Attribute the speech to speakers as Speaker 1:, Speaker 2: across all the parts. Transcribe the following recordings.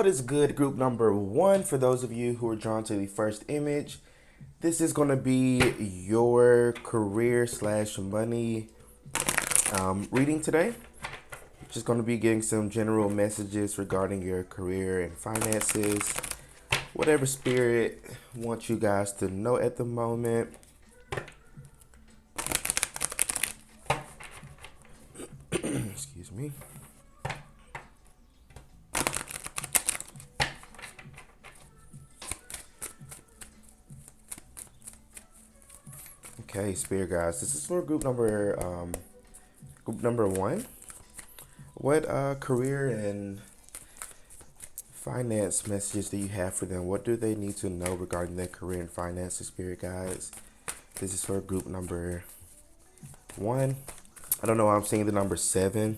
Speaker 1: What is good, group number one? For those of you who are drawn to the first image, this is going to be your career slash money reading today. Just going to be getting some general messages regarding your career and finances, whatever spirit wants you guys to know at the moment. Excuse me. Okay, spirit guys, this is for group number one. What career and finance messages do you have for them? What do they need to know regarding their career and finances, spirit guides? This is for group number one. I don't know why I'm seeing the number 7.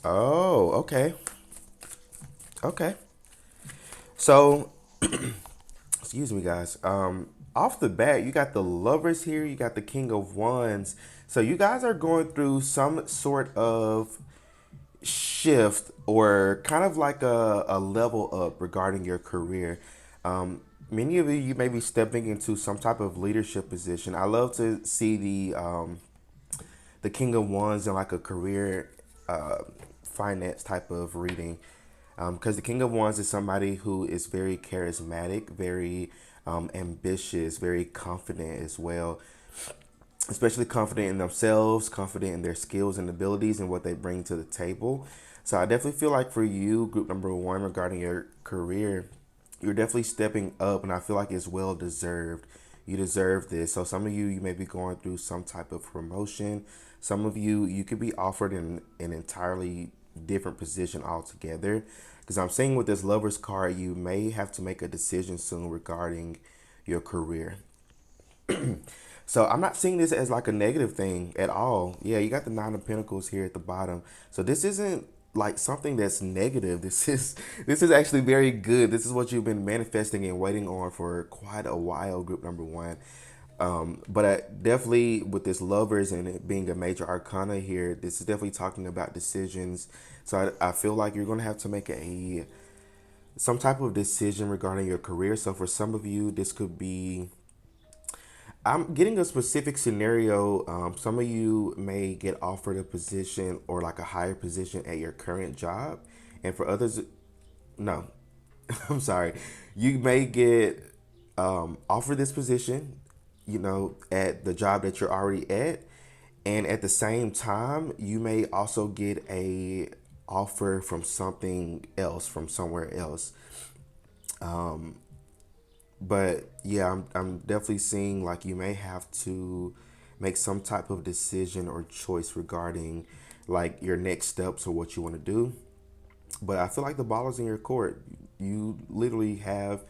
Speaker 1: Oh, okay. Okay. So, excuse me, guys. Off the bat, you got the lovers here. You got the king of wands. So you guys are going through some sort of shift or kind of like a level up regarding your career. Many of you may be stepping into some type of leadership position. I love to see the king of wands in like a career finance type of reading, because the king of wands is somebody who is very charismatic, very ambitious, very confident as well, especially confident in themselves, confident in their skills and abilities and what they bring to the table. So I definitely feel like for you, group number one, regarding your career, you're definitely stepping up, and I feel like it's well deserved. You deserve this. So some of you, you may be going through some type of promotion. Some of you, you could be offered an entirely different position altogether. Because I'm saying with this lover's card, you may have to make a decision soon regarding your career. So I'm not seeing this as like a negative thing at all. Yeah, you got the 9 of Pentacles here at the bottom. So this isn't like something that's negative. This is actually very good. This is what you've been manifesting and waiting on for quite a while, group number one. But definitely with this lovers and it being a major arcana here, this is definitely talking about decisions. So I feel like you're going to have to make some type of decision regarding your career. So for some of you, this could be, I'm getting a specific scenario. Some of you may get offered a position or like a higher position at your current job. And for others, no, I'm sorry. You may get offered this position, at the job that you're already at. And at the same time, you may also get a offer from something else, from somewhere else. But yeah, I'm definitely seeing like you may have to make some type of decision or choice regarding like your next steps or what you want to do. But I feel like the ball is in your court. You literally have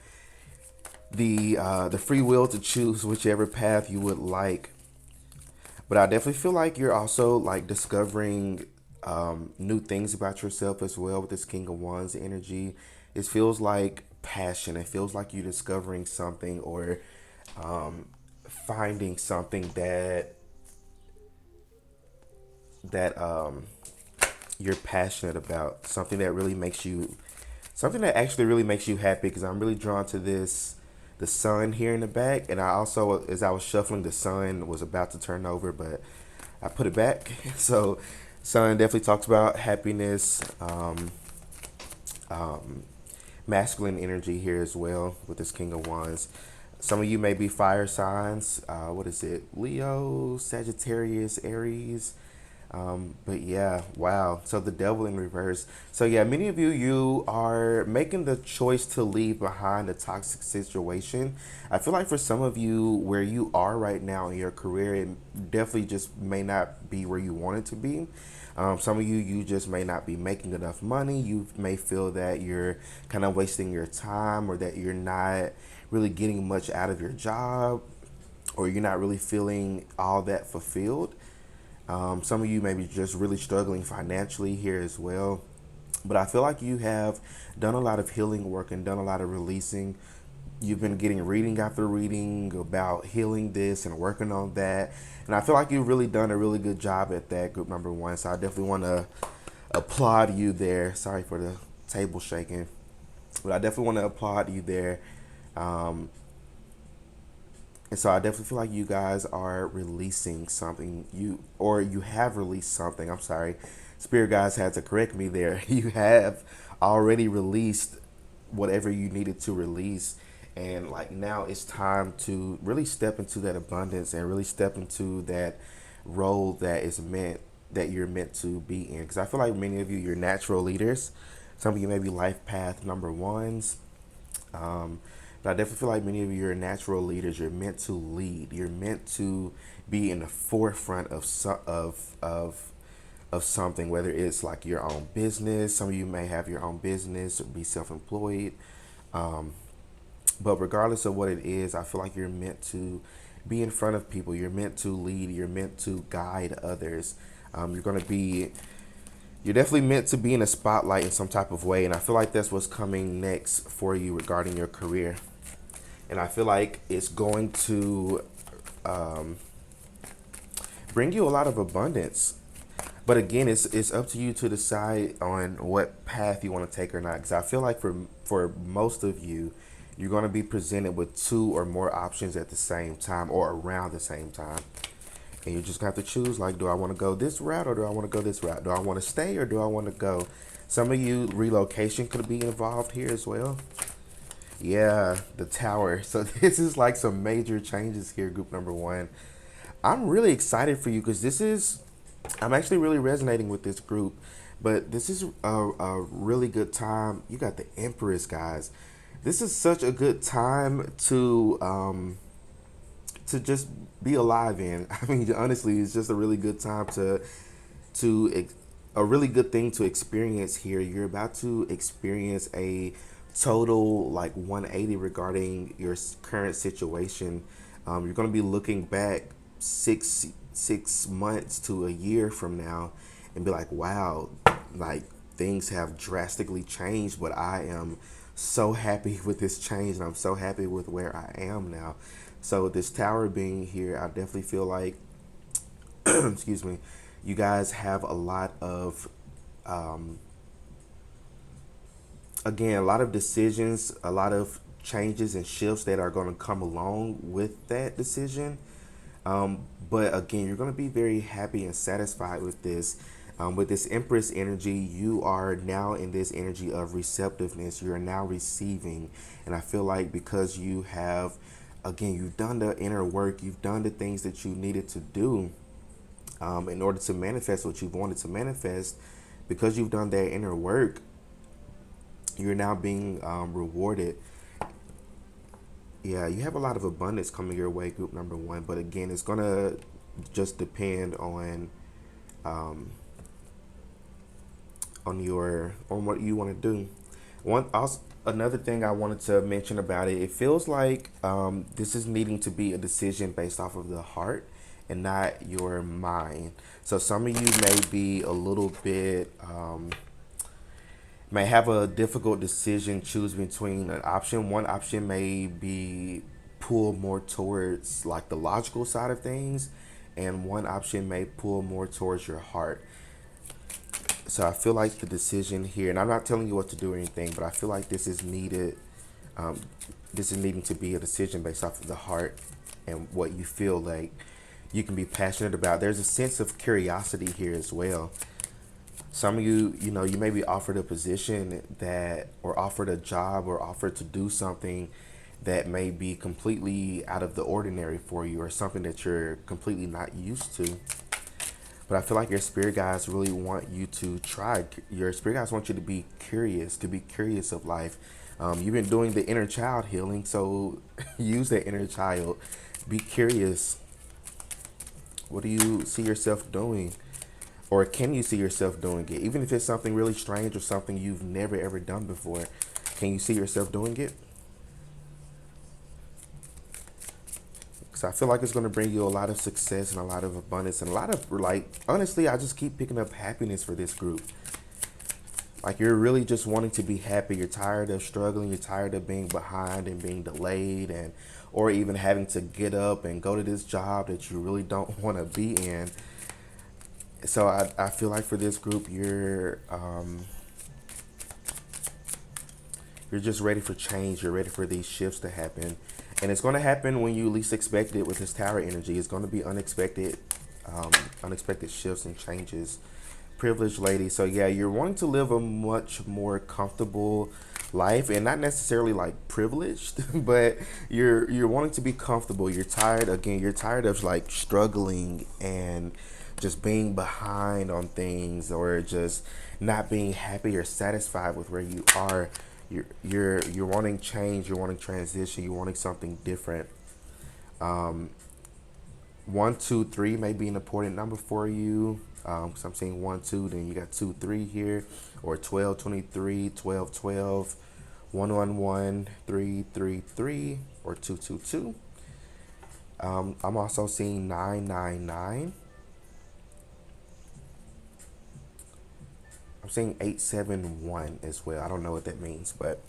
Speaker 1: the free will to choose whichever path you would like. But I definitely feel like you're also like discovering new things about yourself as well with this King of Wands energy. It feels like passion. It feels like you're discovering something or finding something that you're passionate about. Something that actually really makes you happy. Because I'm really drawn to the sun here in the back, and I also, as I was shuffling, the sun was about to turn over, but I put it back. So sun definitely talks about happiness, masculine energy here as well with this King of Wands. Some of you may be fire signs. What is it? Leo, Sagittarius, Aries. But yeah, wow. So the devil in reverse. So yeah, many of you, you are making the choice to leave behind a toxic situation. I feel like for some of you, where you are right now in your career, it definitely just may not be where you want it to be. Some of you, you just may not be making enough money. You may feel that you're kind of wasting your time, or that you're not really getting much out of your job, or you're not really feeling all that fulfilled. Some of you may be just really struggling financially here as well. But I feel like you have done a lot of healing work and done a lot of releasing You've been getting reading after reading about healing this and working on that. And I feel like you've really done a really good job at that, group number one. So I definitely want to applaud you there. Sorry for the table shaking. But I definitely want to applaud you there. Um, and so I definitely feel like you guys are releasing something. You have released something. I'm sorry. Spirit guys had to correct me there. You have already released whatever you needed to release. And like now it's time to really step into that abundance and really step into that role that you're meant to be in. Because I feel like many of you, you're natural leaders. Some of you may be life path number ones. Um, but I definitely feel like many of you are natural leaders. You're meant to lead. You're meant to be in the forefront of something, whether it's like your own business. Some of you may have your own business or be self-employed. Um, but regardless of what it is, I feel like you're meant to be in front of people. You're meant to lead. You're meant to guide others. You're going to be you're definitely meant to be in a spotlight in some type of way. And I feel like that's what's coming next for you regarding your career. And I feel like it's going to um, bring you a lot of abundance. But again, it's up to you to decide on what path you want to take or not. Because I feel like for most of you, you're going to be presented with two or more options at the same time or around the same time. And you just have to choose, like, do I want to go this route or do I want to go this route? Do I want to stay or do I want to go? Some of you, relocation could be involved here as well. Yeah, the tower. So this is like some major changes here, group number one. I'm really excited for you because I'm actually really resonating with this group. But this is a really good time. You got the Empress, guys. This is such a good time to just be alive in. I mean, honestly, it's just a really good time to a really good thing to experience here. You're about to experience a total like 180 regarding your current situation. You're going to be looking back six months to a year from now and be like, wow, like things have drastically changed, but I am so happy with this change and I'm so happy with where I am now. So this tower being here, I definitely feel like, excuse me, you guys have a lot of, um, again, a lot of decisions, a lot of changes and shifts that are going to come along with that decision. But again, you're going to be very happy and satisfied with this. With this Empress energy, you are now in this energy of receptiveness. You are now receiving. And I feel like because you have, again, you've done the inner work, you've done the things that you needed to do in order to manifest what you've wanted to manifest, because you've done that inner work, you're now being rewarded. Yeah, you have a lot of abundance coming your way, group number one. But again, it's gonna just depend um, on what you want to do. One also another thing I wanted to mention about it. It feels like this is needing to be a decision based off of the heart and not your mind. So some of you may be a little bit. May have a difficult decision choosing between an option. One option may be pull more towards like the logical side of things, and one option may pull more towards your heart. So I feel like the decision here, and I'm not telling you what to do or anything, but I feel like this is needed. Um, this is needing to be a decision based off of the heart and what you feel like you can be passionate about. There's a sense of curiosity here as well. Some of you, you may be offered a position or offered a job, or offered to do something that may be completely out of the ordinary for you, or something that you're completely not used to. But I feel like your spirit guides really want you to try. Your spirit guides want you to be curious of life. You've been doing the inner child healing, so use that inner child. Be curious. What do you see yourself doing? Or can you see yourself doing it? Even if it's something really strange or something you've never ever done before, can you see yourself doing it? Because I feel like it's going to bring you a lot of success and a lot of abundance and a lot of, like, honestly, I just keep picking up happiness for this group. Like you're really just wanting to be happy. You're tired of struggling. You're tired of being behind and being delayed, and or even having to get up and go to this job that you really don't want to be in. So I feel like for this group, you're just ready for change. You're ready for these shifts to happen, and it's going to happen when you least expect it. With this tower energy, it's going to be unexpected, unexpected shifts and changes. Privileged lady. So yeah, you're wanting to live a much more comfortable life, and not necessarily like privileged, but you're wanting to be comfortable. You're tired again. You're tired of like struggling and just being behind on things, or just not being happy or satisfied with where you are. You're wanting change. You're wanting transition. You're wanting something different. One, two, three may be an important number for you. So I'm seeing one, two, then you got two, three here, or 12, 23, 12, 12, 1, 3, 3, 3, or 2, 2, 2. I'm also seeing 9, 9, 9. I'm seeing 8, 7, 1 as well. I don't know what that means, but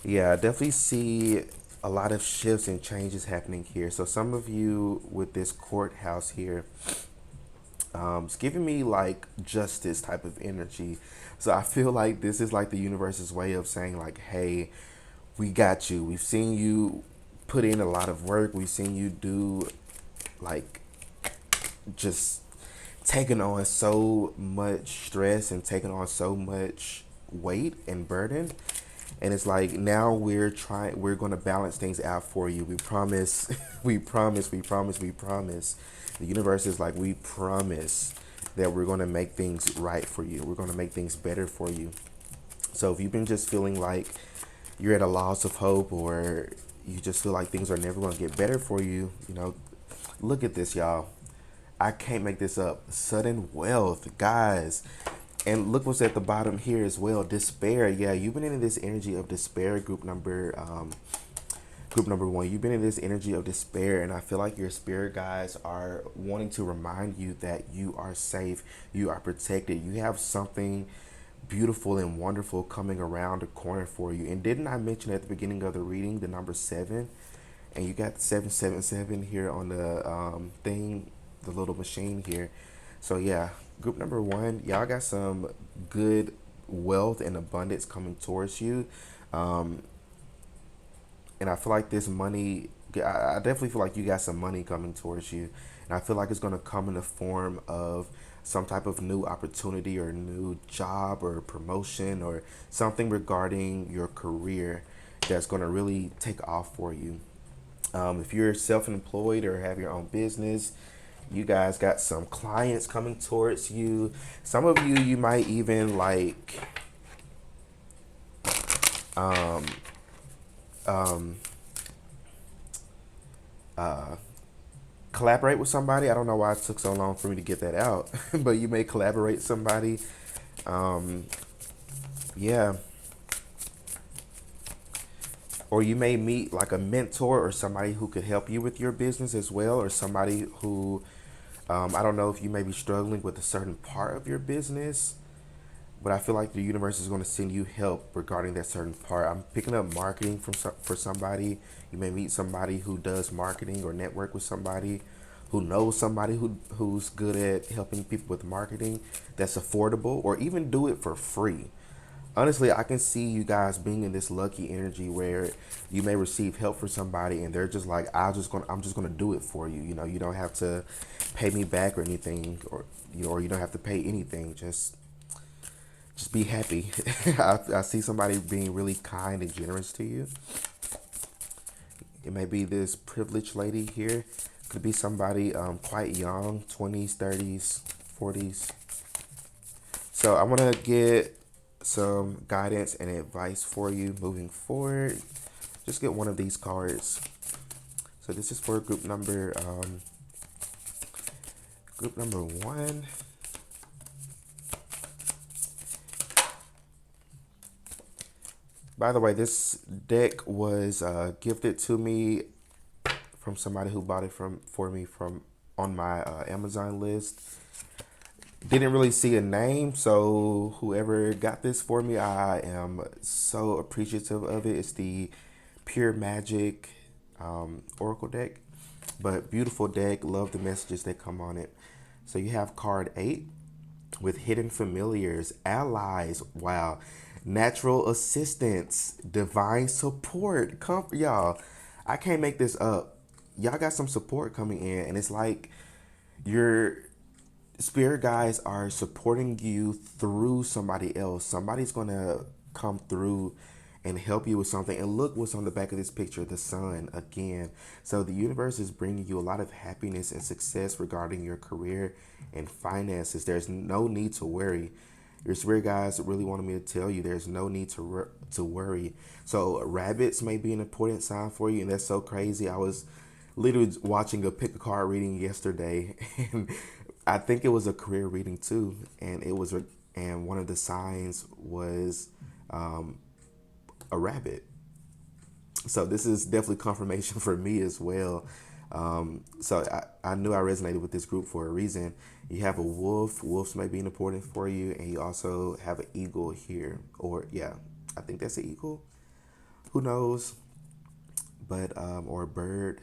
Speaker 1: yeah, I definitely see a lot of shifts and changes happening here. So some of you with this courthouse here, it's giving me like justice type of energy. So I feel like this is like the universe's way of saying like, hey, we got you. We've seen you put in a lot of work. We've seen you do like just taking on so much stress and taking on so much weight and burden. And it's like now we're going to balance things out for you. We promise, we promise. The universe is like, we promise that we're going to make things right for you. We're going to make things better for you. So if you've been just feeling like you're at a loss of hope, or you just feel like things are never going to get better for you, look at this, y'all. I can't make this up. Sudden wealth, guys. And look what's at the bottom here as well. Despair. Yeah, you've been in this energy of despair, group number one. You've been in this energy of despair, and I feel like your spirit guides are wanting to remind you that you are safe, you are protected, you have something beautiful and wonderful coming around the corner for you. And didn't I mention at the beginning of the reading the number 7? And you got 777 here on the thing, the little machine here. So yeah, group number one, y'all got some good wealth and abundance coming towards you. Um, and I feel like this money, I definitely feel like you got some money coming towards you. And I feel like it's going to come in the form of some type of new opportunity or new job or promotion or something regarding your career that's going to really take off for you. If you're self-employed or have your own business, you guys got some clients coming towards you. Some of you, you might even like collaborate with somebody. I don't know why it took so long for me to get that out, but you may collaborate with somebody. Yeah. Or you may meet like a mentor or somebody who could help you with your business as well, or somebody who, I don't know if you may be struggling with a certain part of your business, but I feel like the universe is going to send you help regarding that certain part. I'm picking up marketing for somebody. You may meet somebody who does marketing, or network with somebody who knows somebody who's good at helping people with marketing that's affordable, or even do it for free. Honestly, I can see you guys being in this lucky energy where you may receive help from somebody and they're just like, I'm just gonna do it for you. You don't have to pay me back or anything, or you don't have to pay anything. Just be happy. I see somebody being really kind and generous to you. It may be this privileged lady here. Could be somebody quite young, 20s, 30s, 40s. So I want to get some guidance and advice for you moving forward. Just get one of these cards. So this is for group number one. By the way, this deck was gifted to me from somebody who bought it for me from on my Amazon list. Didn't really see a name, so whoever got this for me, I am so appreciative of it. It's the Pure Magic Oracle deck, but beautiful deck. Love the messages that come on it. So you have card 8 with hidden familiars, allies, wow, natural assistance, divine support, comfort, y'all. I can't make this up. Y'all got some support coming in, and it's like your spirit guides are supporting you through somebody else. Somebody's gonna come through and help you with something. And look what's on the back of this picture, the sun again. So the universe is bringing you a lot of happiness and success regarding your career and finances. There's no need to worry. Your spirit guides really wanted me to tell you there's no need to worry. So rabbits may be an important sign for you, and that's so crazy. I was literally watching a pick a card reading yesterday, and I think it was a career reading too, and and one of the signs was a rabbit. So this is definitely confirmation for me as well. So I knew I resonated with this group for a reason. You have a wolf. Wolves may be important for you, and you also have an eagle here, or yeah, I think that's an eagle. Who knows? But or a bird.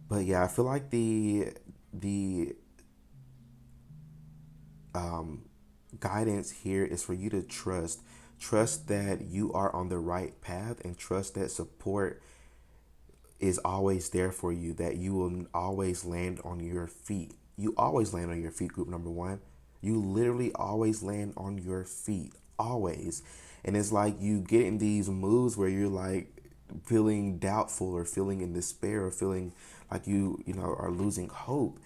Speaker 1: But yeah, I feel like the guidance here is for you to trust that you are on the right path, and trust that support is always there for you, that you will always land on your feet. You always land on your feet, group number 1. You literally always land on your feet, always. And it's like you get in these moods where you're like feeling doubtful or feeling in despair or feeling like you are losing hope.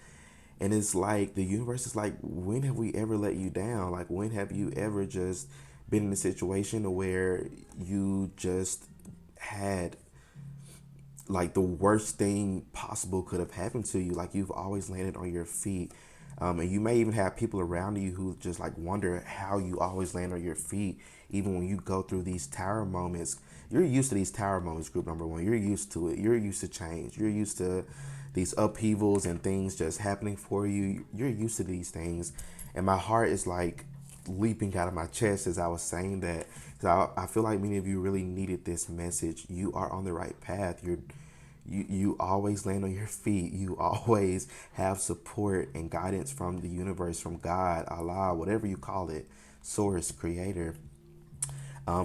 Speaker 1: And it's like the universe is like, when have we ever let you down? Like, when have you ever just been in a situation where you just had like the worst thing possible could have happened to you? Like, you've always landed on your feet. And you may even have people around you who just like wonder how you always land on your feet, even when you go through these tower moments. You're used to these tower moments, group number 1. You're used to it. You're used to change. You're used to these upheavals and things just happening for you. You're used to these things. And my heart is like leaping out of my chest as I was saying that. So I feel like many of you really needed this message. You are on the right path. You always land on your feet. You always have support and guidance from the universe, from God, Allah, whatever you call it, source, creator.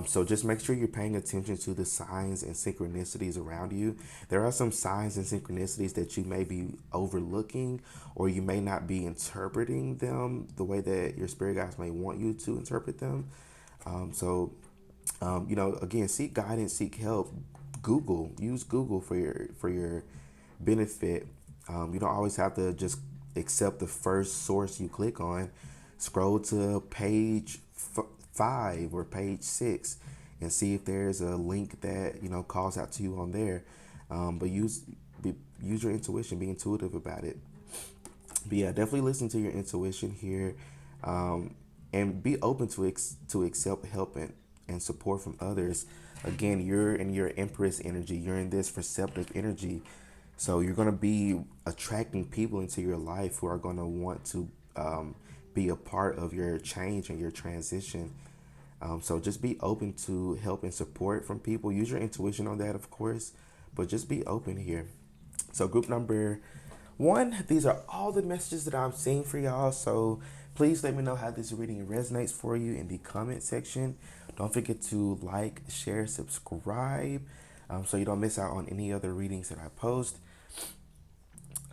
Speaker 1: So just make sure you're paying attention to the signs and synchronicities around you. There are some signs and synchronicities that you may be overlooking, or you may not be interpreting them the way that your spirit guides may want you to interpret them. So again, seek guidance, seek help. Use Google for your benefit. You don't always have to just accept the first source you click on. Scroll to page 5 or page 6 and see if there's a link that calls out to you on there. But use your intuition. Be intuitive about it. But yeah, definitely listen to your intuition here, and be open to accept help and support from others. Again, you're in your Empress energy. You're in this receptive energy. So you're going to be attracting people into your life who are going to want to be a part of your change and your transition. So just be open to help and support from people. Use your intuition on that, of course, but just be open here. So group number 1, these are all the messages that I'm seeing for y'all. So please let me know how this reading resonates for you in the comment section. Don't forget to like, share, subscribe, so you don't miss out on any other readings that I post.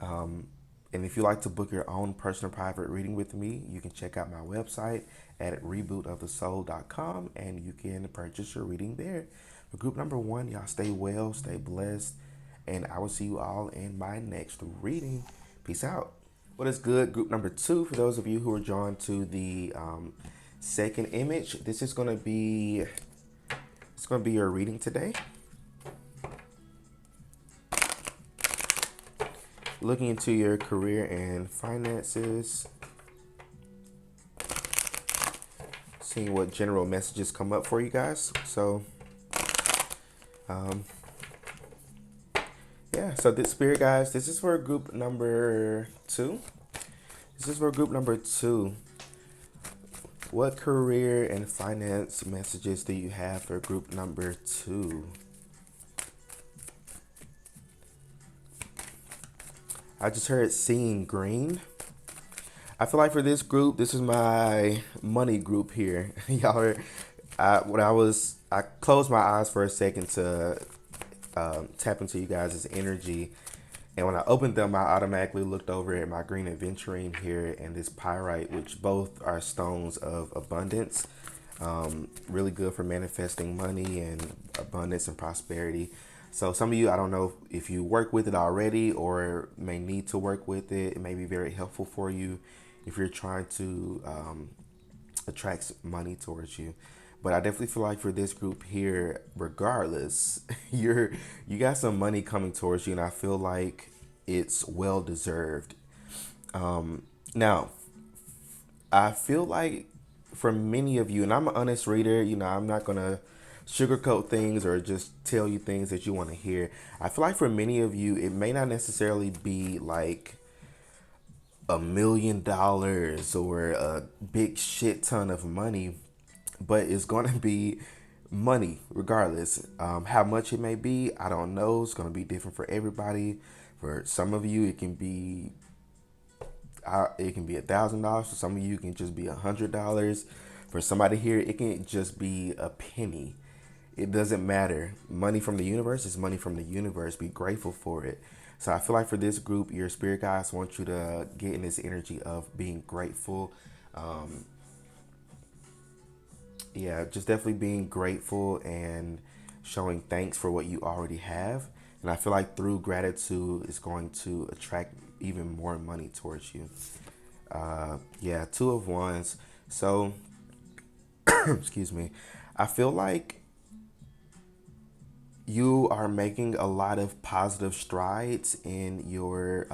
Speaker 1: And if you like to book your own personal private reading with me, you can check out my website at rebootofthesoul.com, and you can purchase your reading there. For group number 1, y'all stay well, stay blessed, and I will see you all in my next reading. Peace out. What is good, group number 2? For those of you who are drawn to the second image, this is going to be your reading today. Looking into your career and finances. Seeing what general messages come up for you guys. So, yeah. So this spirit guys, this is for group number 2. This is for group number two. What career and finance messages do you have for group number two? I just heard seeing green. I feel like for this group, this is my money group here. Y'all are, I closed my eyes for a second to tap into you guys' energy. And when I opened them, I automatically looked over at my green aventurine here and this pyrite, which both are stones of abundance. Really good for manifesting money and abundance and prosperity. So some of you, I don't know if you work with it already or may need to work with it. It may be very helpful for you if you're trying to attract money towards you. But I definitely feel like for this group here, regardless, you got some money coming towards you, and I feel like it's well deserved. Now, I feel like for many of you, and I'm an honest reader, I'm not gonna sugarcoat things or just tell you things that you want to hear. I feel like for many of you, it may not necessarily be like $1 million or a big shit ton of money, but it's going to be money regardless. How much it may be, I don't know. It's going to be different for everybody. For some of you, it can be $1,000. For some of you, it can just be $100. For somebody here, it can just be a penny. It doesn't matter. Money from the universe is money from the universe. Be grateful for it. So I feel like for this group, your spirit guides want you to get in this energy of being grateful. Yeah, just definitely being grateful and showing thanks for what you already have. And I feel like through gratitude, it's going to attract even more money towards you. Yeah, two of wands. So, excuse me. I feel like you are making a lot of positive strides in your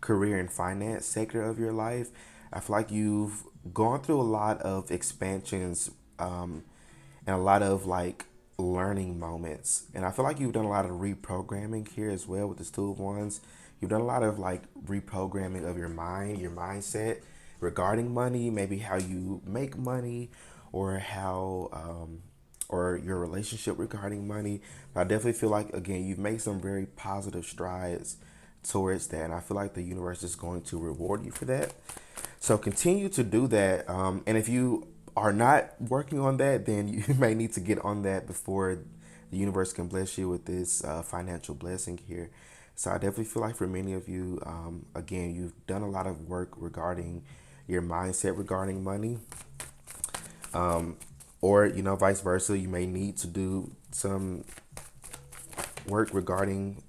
Speaker 1: career and finance sector of your life. I feel like you've gone through a lot of expansions and a lot of like learning moments. And I feel like you've done a lot of reprogramming here as well with the two of wands. You've done a lot of like reprogramming of your mind, your mindset regarding money, maybe how you make money or how or your relationship regarding money. But I definitely feel like again you've made some very positive strides towards that, and I feel like the universe is going to reward you for that. So continue to do that, and if you are not working on that, then you may need to get on that before the universe can bless you with this financial blessing here. So I definitely feel like for many of you, again, you've done a lot of work regarding your mindset regarding money, or vice versa. You may need to do some work regarding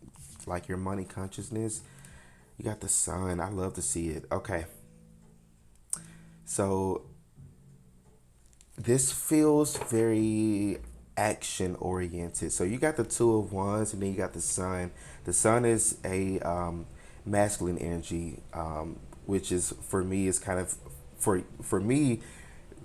Speaker 1: like your money consciousness. You got the sun. I love to see it. Okay. So this feels very action oriented. So you got the two of wands and then you got the sun. The sun is a masculine energy, which is for me is kind of for me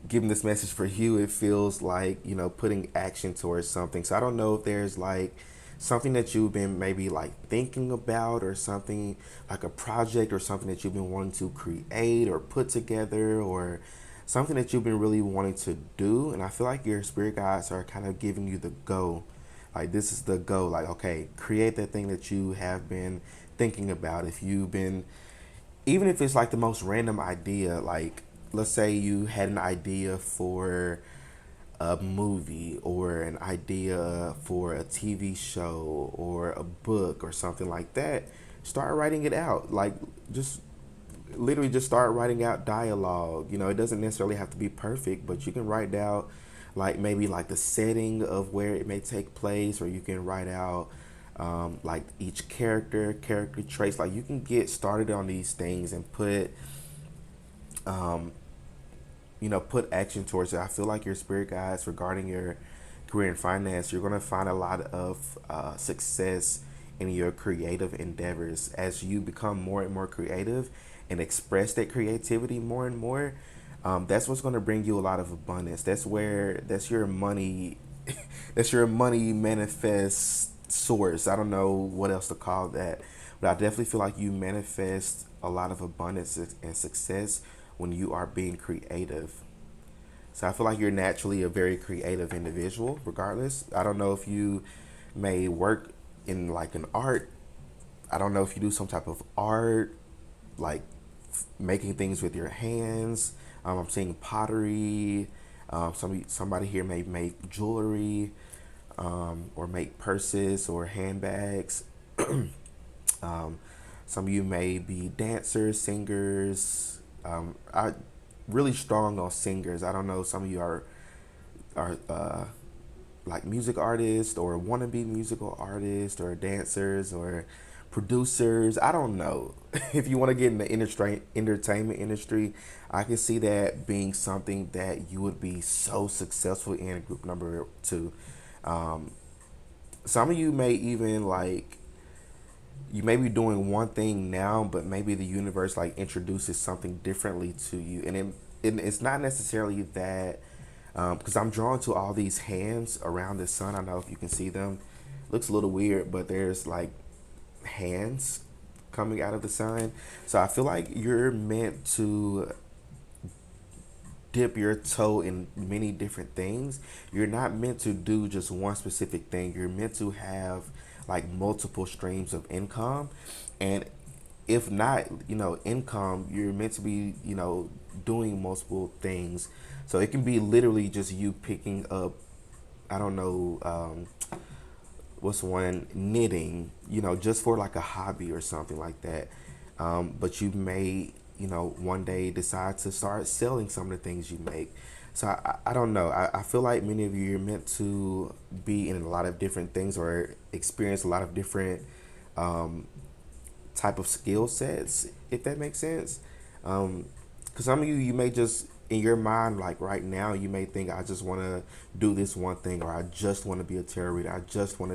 Speaker 1: giving this message for you. It feels like putting action towards something. So I don't know if there's like something that you've been maybe like thinking about or something like a project or something that you've been wanting to create or put together or something that you've been really wanting to do. And I feel like your spirit guides are kind of giving you the go. Like this is the go. Like, okay, create that thing that you have been thinking about. If you've been, even if it's like the most random idea, like let's say you had an idea for a movie or an idea for a TV show or a book or something like that, start writing it out. Like just literally just start writing out dialogue. It doesn't necessarily have to be perfect, but you can write out like maybe like the setting of where it may take place, or you can write out like each character traits. Like you can get started on these things and put action towards it. I feel like your spirit guides regarding your career and finance, you're going to find a lot of success in your creative endeavors as you become more and more creative and express that creativity more and more. That's what's going to bring you a lot of abundance. That's your money. That's your money manifest source. I don't know what else to call that, but I definitely feel like you manifest a lot of abundance and success when you are being creative. So I feel like you're naturally a very creative individual, regardless. I don't know if you may work in like an art. I don't know if you do some type of art, like making things with your hands. I'm seeing pottery. Somebody here may make jewelry, or make purses or handbags. Um, some of you may be dancers, singers. I really strong on singers. I don't know. Some of you are like music artists or wannabe musical artists or dancers or producers. I don't know. If you want to get in the entertainment industry, I can see that being something that you would be so successful in group number two. Um, some of you may even like you may be doing one thing now, but maybe the universe like introduces something differently to you, and it's not necessarily that because I'm drawn to all these hands around the sun. I don't know if you can see them. Looks a little weird, but there's like hands coming out of the sun. So I feel like you're meant to dip your toe in many different things. You're not meant to do just one specific thing. You're meant to have like multiple streams of income. And if not, income, you're meant to be, doing multiple things. So it can be literally just you picking up, I don't know, what's one, knitting, just for like a hobby or something like that. But you may, one day decide to start selling some of the things you make. So I don't know. I feel like many of you are meant to be in a lot of different things or experience a lot of different um, type of skill sets, if that makes sense. Because some of you, you may just in your mind, like right now, you may think, I just want to do this one thing, or I just want to be a tarot reader. I just want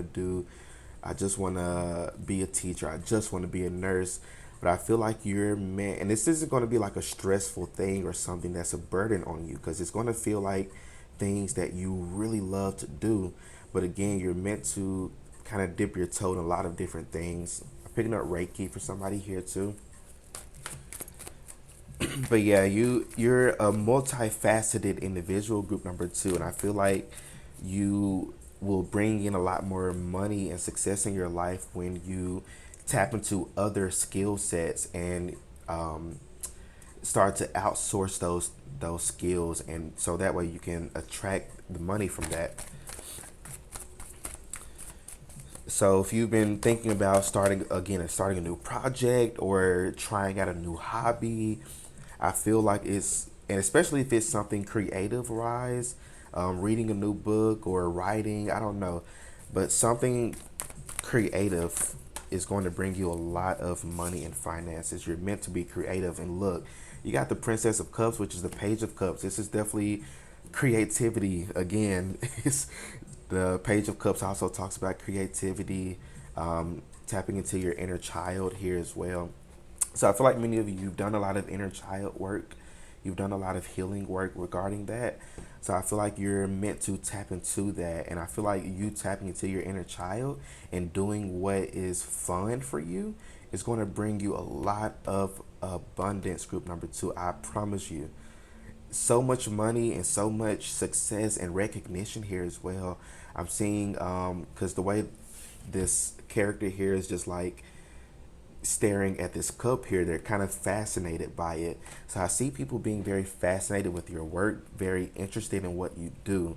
Speaker 1: to be a teacher. I just want to be a nurse. But I feel like you're meant, and this isn't going to be like a stressful thing or something that's a burden on you, because it's going to feel like things that you really love to do. But again, you're meant to kind of dip your toe in a lot of different things. I'm picking up Reiki for somebody here too. But yeah, you're a multifaceted individual, group number two, and I feel like you will bring in a lot more money and success in your life when you tap into other skill sets and start to outsource those skills, and so that way you can attract the money from that. So if you've been thinking about starting a new project or trying out a new hobby, I feel like and especially if it's something creative wise, reading a new book or writing, I don't know, but something creative is going to bring you a lot of money and finances. You're meant to be creative. And look, you got the Princess of Cups, which is the Page of Cups. This is definitely creativity again. It's the Page of Cups also talks about creativity, tapping into your inner child here as well. So I feel like many of you, you've done a lot of inner child work. You've done a lot of healing work regarding that. So I feel like you're meant to tap into that. And I feel like you tapping into your inner child and doing what is fun for you is going to bring you a lot of abundance, group number two. I promise you. So much money and so much success and recognition here as well. I'm seeing, because the way this character here is just like staring at this cup here, they're kind of fascinated by it. So I see people being very fascinated with your work, very interested in what you do.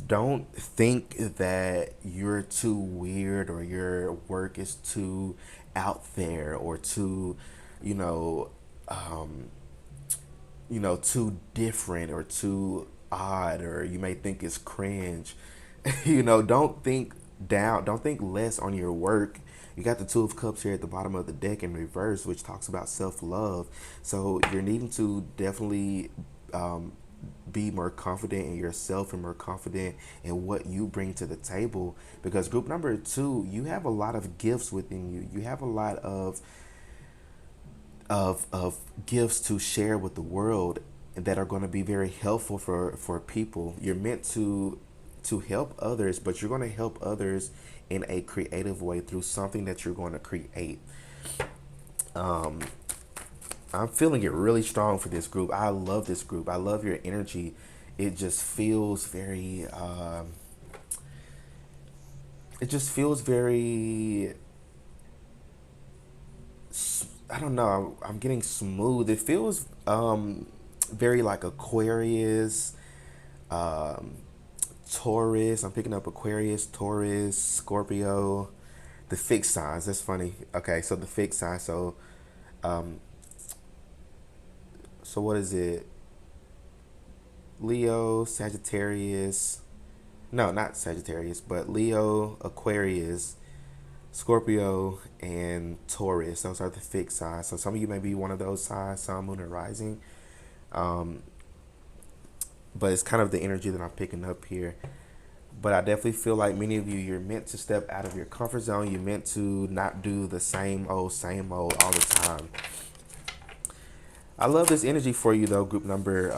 Speaker 1: Don't think that you're too weird or your work is too out there or too, you know, um, too different or too odd, or you may think it's cringe. Don't think down, don't think less on your work. You got the Two of Cups here at the bottom of the deck in reverse, which talks about self love. So you're needing to definitely um, be more confident in yourself and more confident in what you bring to the table. Because group number two, you have a lot of gifts within you. You have a lot of gifts to share with the world that are going to be very helpful for people. You're meant to help others, but you're going to help others in a creative way through something that you're going to create. I'm feeling it really strong for this group. I love this group. I love your energy. It just feels very. It just feels very. I don't know. I'm getting smooth. It feels very like Aquarius, um, Taurus. I'm picking up Aquarius, Taurus, Scorpio, the fixed signs. That's funny. Okay, so the fixed signs. So what is it? Leo, Sagittarius. No, not Sagittarius, but Leo, Aquarius, Scorpio, and Taurus. Those are the fixed signs. So some of you may be one of those signs, Sun, Moon, and Rising. Um, but it's kind of the energy that I'm picking up here. But I definitely feel like many of you, you're meant to step out of your comfort zone. You're meant to not do the same old all the time. I love this energy for you though, group number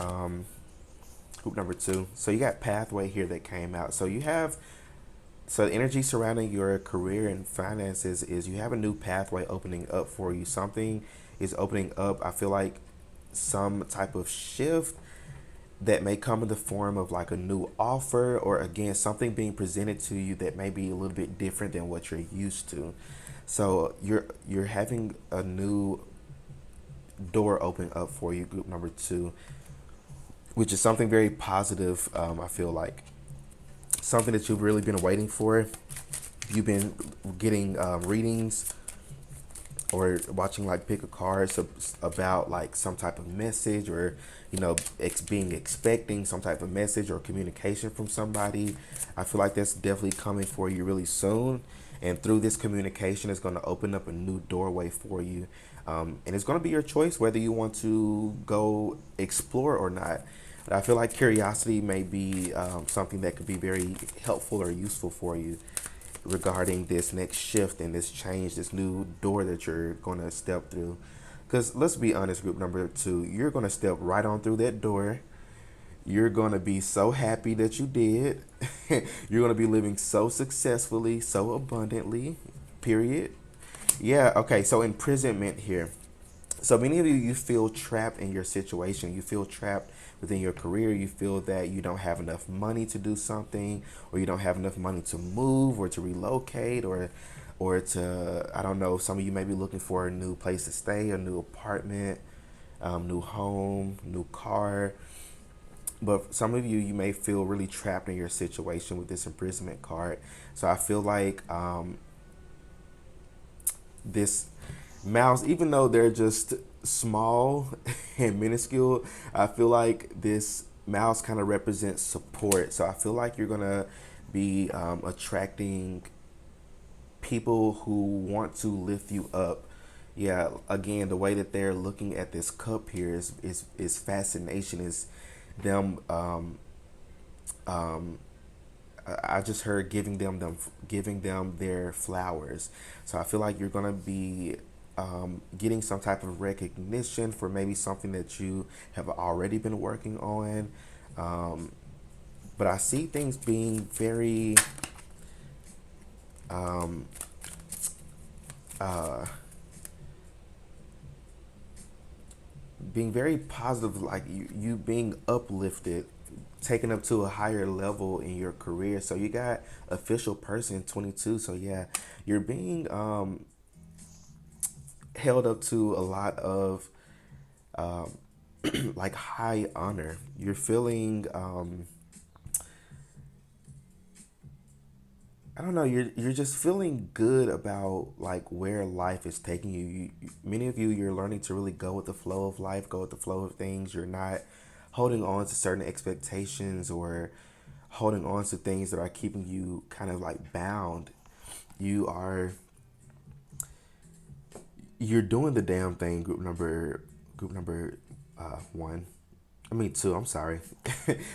Speaker 1: two. So you got pathway here that came out. So the energy surrounding your career and finances is you have a new pathway opening up for you. Something is opening up. I feel like some type of shift that may come in the form of like a new offer, or again something being presented to you that may be a little bit different than what you're used to. So you're having a new door open up for you, group number two, which is something very positive. I feel like something that you've really been waiting for. You've been getting readings or watching like pick a card about like some type of message, or being expecting some type of message or communication from somebody. I feel like that's definitely coming for you really soon, and through this communication it's going to open up a new doorway for you, and it's going to be your choice whether you want to go explore or not. But I feel like curiosity may be something that could be very helpful or useful for you regarding this next shift and this change, this new door that you're going to step through. Because let's be honest, group number two, you're going to step right on through that door. You're going to be so happy that you did. You're going to be living so successfully, so abundantly, period. Yeah, okay, so imprisonment here. So many of you, you feel trapped in your situation. You feel trapped within your career. You feel that you don't have enough money to do something, or you don't have enough money to move or to relocate, or to, I don't know, some of you may be looking for a new place to stay, a new apartment, new home, new car. But some of you, you may feel really trapped in your situation with this imprisonment card. So I feel like this mouse, even though they're just small and minuscule, I feel like this mouse kind of represents support. So I feel like you're gonna be attracting people who want to lift you up. Yeah, again, the way that they're looking at this cup here is fascination. Is them I just heard giving them their flowers. So I feel like you're gonna be getting some type of recognition for maybe something that you have already been working on. Um, but I see things being very positive, like you being uplifted, taken up to a higher level in your career. So you got official person 22. So yeah, you're being held up to a lot of like high honor. You're feeling I don't know, you're just feeling good about like where life is taking you. Many of you, you're learning to really go with the flow of life, go with the flow of things. You're not holding on to certain expectations or holding on to things that are keeping you kind of like bound. You are you're doing the damn thing, group number one. I mean two. I'm sorry.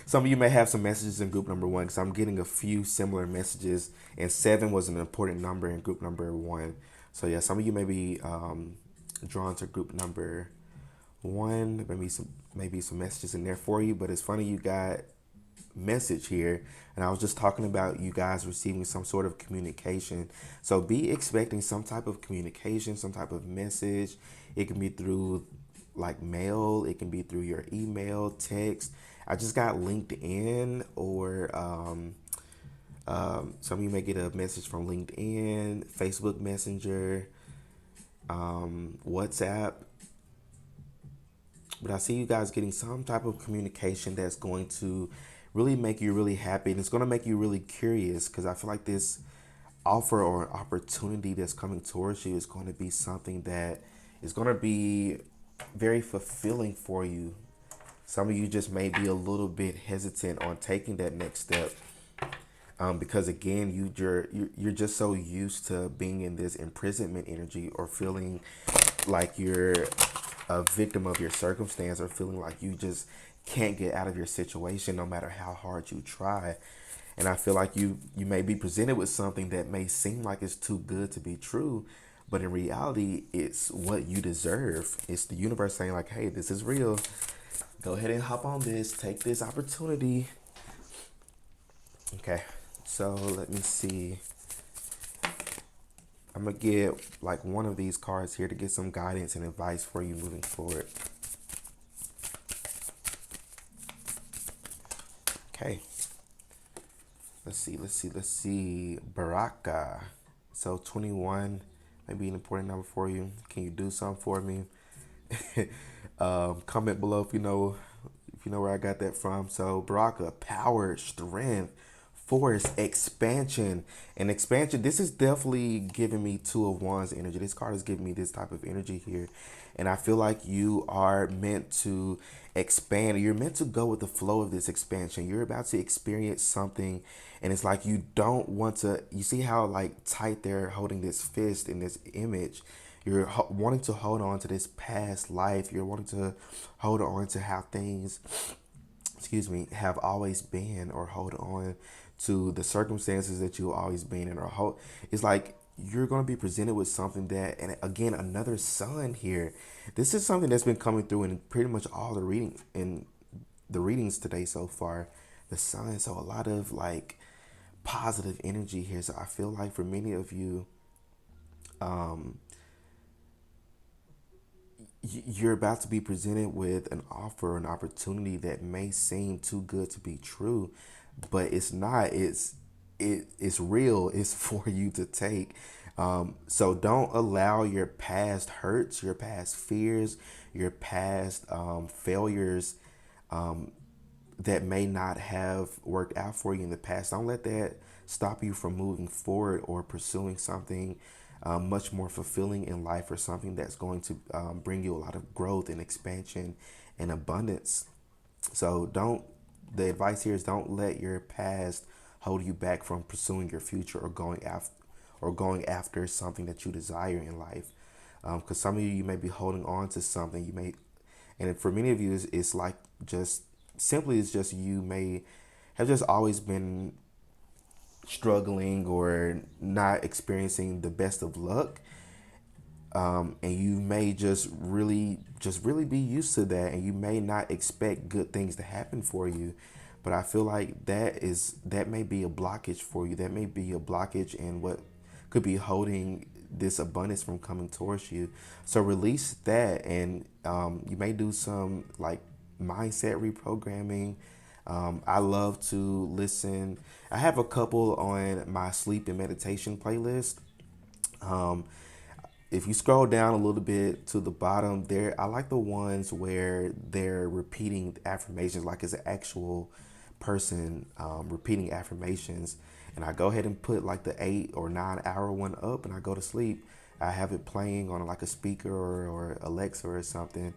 Speaker 1: Some of you may have some messages in group number one because I'm getting a few similar messages, and seven was an important number in group number one. So yeah, some of you may be drawn to group number one. Maybe some messages in there for you. But it's funny you got message here, and I was just talking about you guys receiving some sort of communication. So be expecting some type of communication, some type of message. It can be through like mail, it can be through your email, text. I just got LinkedIn, or some of you may get a message from LinkedIn, Facebook Messenger, WhatsApp. But I see you guys getting some type of communication that's going to really make you really happy, and it's going to make you really curious, because I feel like this offer or opportunity that's coming towards you is going to be something that is going to be very fulfilling for you. Some of you just may be a little bit hesitant on taking that next step, because again, you're just so used to being in this imprisonment energy, or feeling like you're a victim of your circumstance, or feeling like you just can't get out of your situation no matter how hard you try. And I feel like you may be presented with something that may seem like it's too good to be true, but in reality, it's what you deserve. It's the universe saying like, hey, this is real. Go ahead and hop on this. Take this opportunity. Okay, so let me see. I'm gonna get like one of these cards here to get some guidance and advice for you moving forward. Okay, let's see. Baraka. So 21 may be an important number for you. Can you do something for me? Comment below if you know where I got that from. So Baraka, power, strength, force, expansion. And expansion, this is definitely giving me Two of Wands energy. This card is giving me this type of energy here. And I feel like you are meant to expand. You're meant to go with the flow of this expansion. You're about to experience something, and it's like you don't want to. You see how like tight they're holding this fist in this image. You're wanting to hold on to this past life. You're wanting to hold on to how things, excuse me, have always been, or hold on to the circumstances that you've always been in, or hold. It's like you're going to be presented with something that, and again, another sun here. This is something that's been coming through in pretty much all the reading in the readings today so far. The sun, so a lot of like positive energy here. So I feel like for many of you, you're about to be presented with an offer, an opportunity that may seem too good to be true, but it's not. It's real. It's for you to take. So don't allow your past hurts, your past fears, your past failures that may not have worked out for you in the past. Don't let that stop you from moving forward or pursuing something much more fulfilling in life, or something that's going to bring you a lot of growth and expansion and abundance. So don't. The advice here is don't let your past hold you back from pursuing your future, or going after something that you desire in life. Because some of you may be holding on to something you may, and for many of you, it's like just simply it's just you may have just always been struggling or not experiencing the best of luck, and you may just really be used to that, and you may not expect good things to happen for you. But I feel like that may be a blockage for you. That may be a blockage in what could be holding this abundance from coming towards you. So release that, and you may do some like mindset reprogramming. I love to listen. I have a couple on my sleep and meditation playlist. Um, if you scroll down a little bit to the bottom there, I like the ones where they're repeating affirmations, like it's an actual person repeating affirmations. And I go ahead and put like the 8 or 9 hour one up, and I go to sleep. I have it playing on like a speaker, or Alexa or something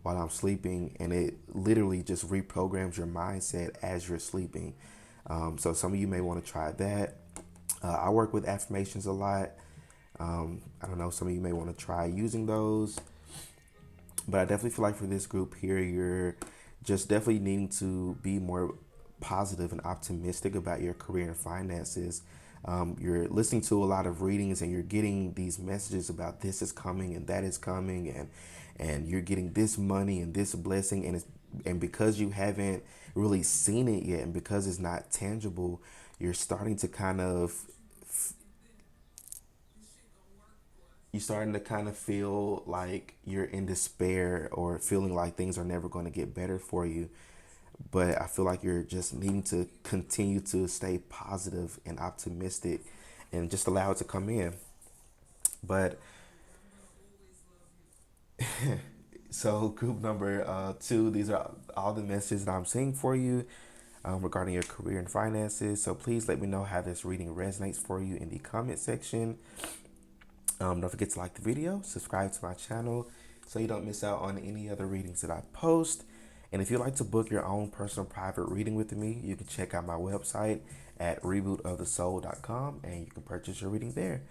Speaker 1: while I'm sleeping, and it literally just reprograms your mindset as you're sleeping. So some of you may want to try that. I work with affirmations a lot. I don't know, some of you may want to try using those. But I definitely feel like for this group here, you're just definitely needing to be more positive and optimistic about your career and finances. you're listening to a lot of readings and you're getting these messages about this is coming and that is coming, and you're getting this money and this blessing, and because you haven't really seen it yet and because it's not tangible, you're starting to kind of you're starting to kind of feel like you're in despair or feeling like things are never going to get better for you. But I feel like you're just needing to continue to stay positive and optimistic and just allow it to come in. But so, group number two, these are all the messages that I'm seeing for you regarding your career and finances. So, please let me know how this reading resonates for you in the comment section. Don't forget to like the video, subscribe to my channel so you don't miss out on any other readings that I post. And if you'd like to book your own personal private reading with me, you can check out my website at rebootofthesoul.com and you can purchase your reading there.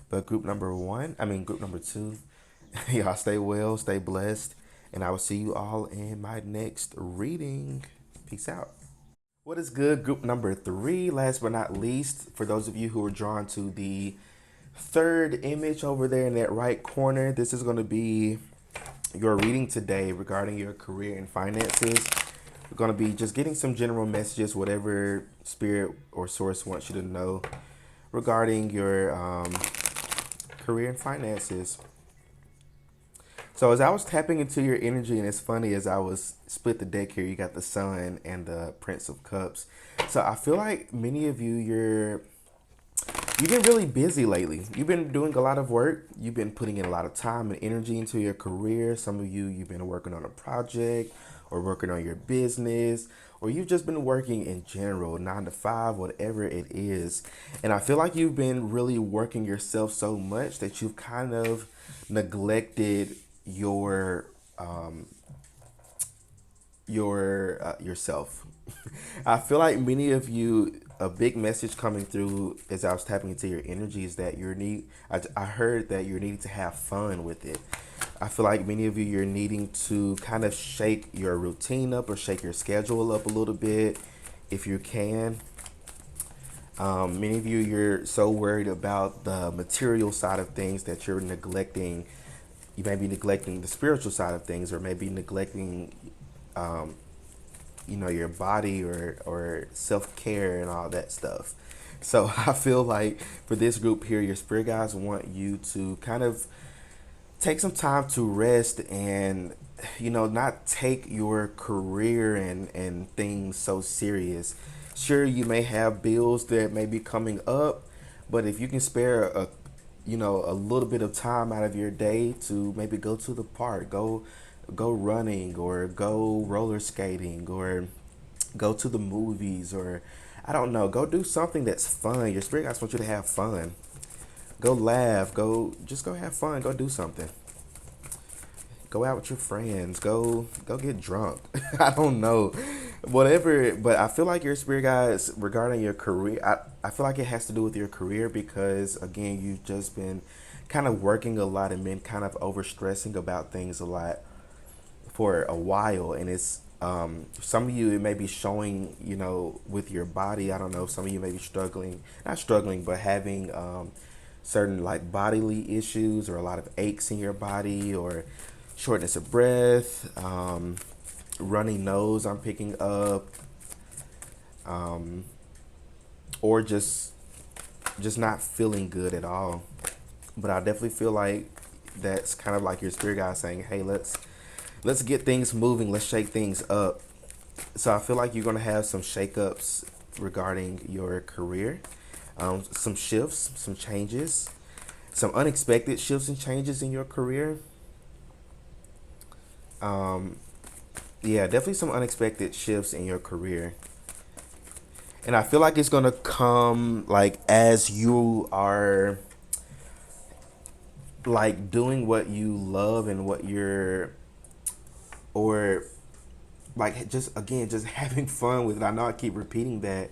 Speaker 1: But group number two, y'all stay well, stay blessed, and I will see you all in my next reading. Peace out. What is good, group number three? Last but not least, for those of you who are drawn to the third image over there in that right corner, this is going to be your reading today regarding your career and finances. We're going to be just getting some general messages, whatever spirit or source wants you to know regarding your career and finances. So as I was tapping into your energy, and it's funny, as I was split the deck here, you got the Sun and the Prince of Cups. So I feel like many of you, you've been really busy lately. You've been doing a lot of work. You've been putting in a lot of time and energy into your career. Some of you, you've been working on a project or working on your business, or you've just been working in general, 9 to 5, whatever it is. And I feel like you've been really working yourself so much that you've kind of neglected yourself. I feel like many of you, a big message coming through as I was tapping into your energy is that I heard that you're needing to have fun with it. I feel like many of you, you're needing to kind of shake your routine up or shake your schedule up a little bit if you can. Many of you, you're so worried about the material side of things that you're neglecting. You may be neglecting the spiritual side of things, or maybe neglecting your body or self-care and all that stuff. So I feel like for this group here, your spirit guides want you to kind of take some time to rest and not take your career and things so serious. Sure, you may have bills that may be coming up, but if you can spare a little bit of time out of your day to maybe go to the park, go running, or go roller skating, or go to the movies, or I don't know, go do something that's fun. Your spirit guides want you to have fun. Go laugh, go have fun, go do something. Go out with your friends, go get drunk. I don't know. Whatever, but I feel like your spirit guides regarding your career, I feel like it has to do with your career because again, you've just been kind of working a lot and been kind of overstressing about things a lot for a while, and it's some of you, it may be showing with your body. I don't know, some of you may be struggling, not struggling, but having certain like bodily issues or a lot of aches in your body or shortness of breath, runny nose I'm picking up, or just not feeling good at all. But I definitely feel like that's kind of like your spirit guide saying, hey, let's get things moving, let's shake things up. So I feel like you're going to have some shakeups regarding your career, some shifts, some changes, some unexpected shifts and changes in your career. Yeah, definitely some unexpected shifts in your career. And I feel like it's going to come like as you are like doing what you love and what you're, or like just again just having fun with it. I know I keep repeating that.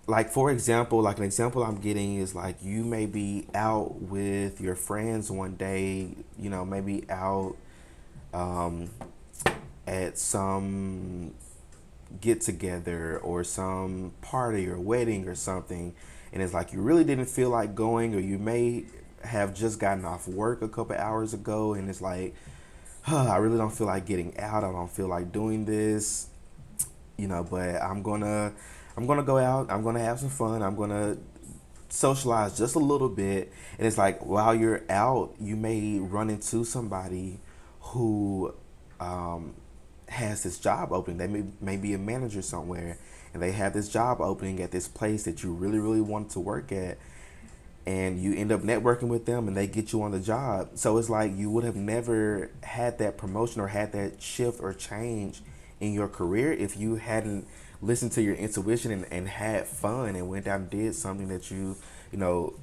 Speaker 1: Like for example, like an example I'm getting is like you may be out with your friends one day, maybe out at some get together or some party or wedding or something, and it's like you really didn't feel like going, or you may have just gotten off work a couple hours ago, and it's like, I really don't feel like getting out. I don't feel like doing this, but I'm gonna go out. I'm gonna have some fun. I'm gonna socialize just a little bit. And it's like while you're out, you may run into somebody who um, has this job opening. They may be a manager somewhere, and they have this job opening at this place that you really, really want to work at. And you end up networking with them, and they get you on the job. So it's like you would have never had that promotion or had that shift or change in your career if you hadn't listened to your intuition and had fun and went out and did something that you know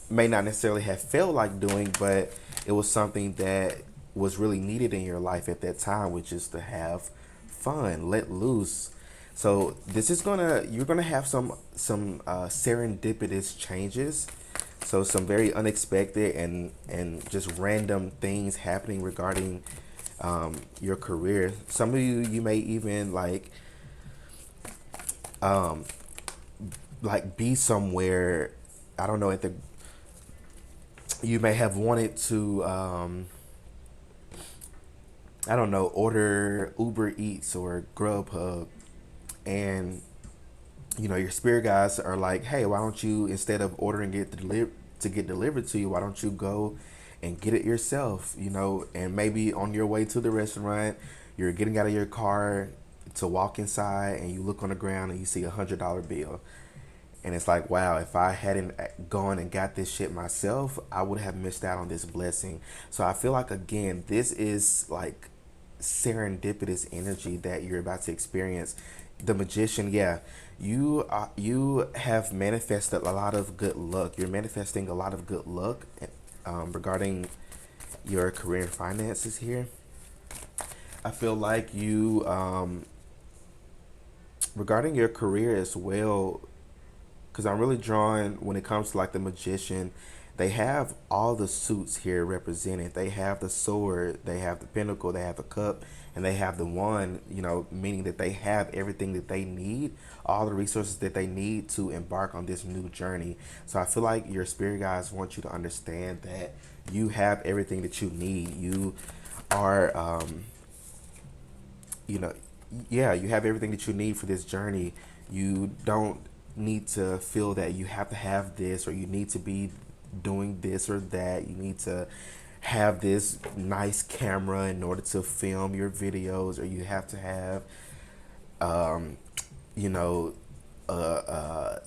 Speaker 1: may not necessarily have felt like doing, but it was something that was really needed in your life at that time, which is to have fun, let loose. So this is gonna you're gonna have some serendipitous changes. So some very unexpected and just random things happening regarding your career. Some of you may even like be somewhere. I don't know at the you may have wanted to I don't know, order Uber Eats or Grubhub, and your spirit guides are like, hey, why don't you, instead of ordering it to get delivered to you, why don't you go and get it yourself? And maybe on your way to the restaurant, you're getting out of your car to walk inside, and you look on the ground and you see $100 bill. And it's like, wow, if I hadn't gone and got this shit myself, I would have missed out on this blessing. So I feel like, again, this is like serendipitous energy that you're about to experience. The magician, yeah, you have manifested a lot of good luck. You're manifesting a lot of good luck regarding your career and finances here. I feel like you, regarding your career as well, because I'm really drawing when it comes to like the magician, they have all the suits here represented. They have the sword, they have the pinnacle, they have the cup, and they have the wand, meaning that they have everything that they need, all the resources that they need to embark on this new journey. So I feel like your spirit guides want you to understand that you have everything that you need. You are, you know, yeah, you have everything that you need for this journey. You don't need to feel that you have to have this, or you need to be doing this or that. You need to have this nice camera in order to film your videos, or you have to have, you know, a,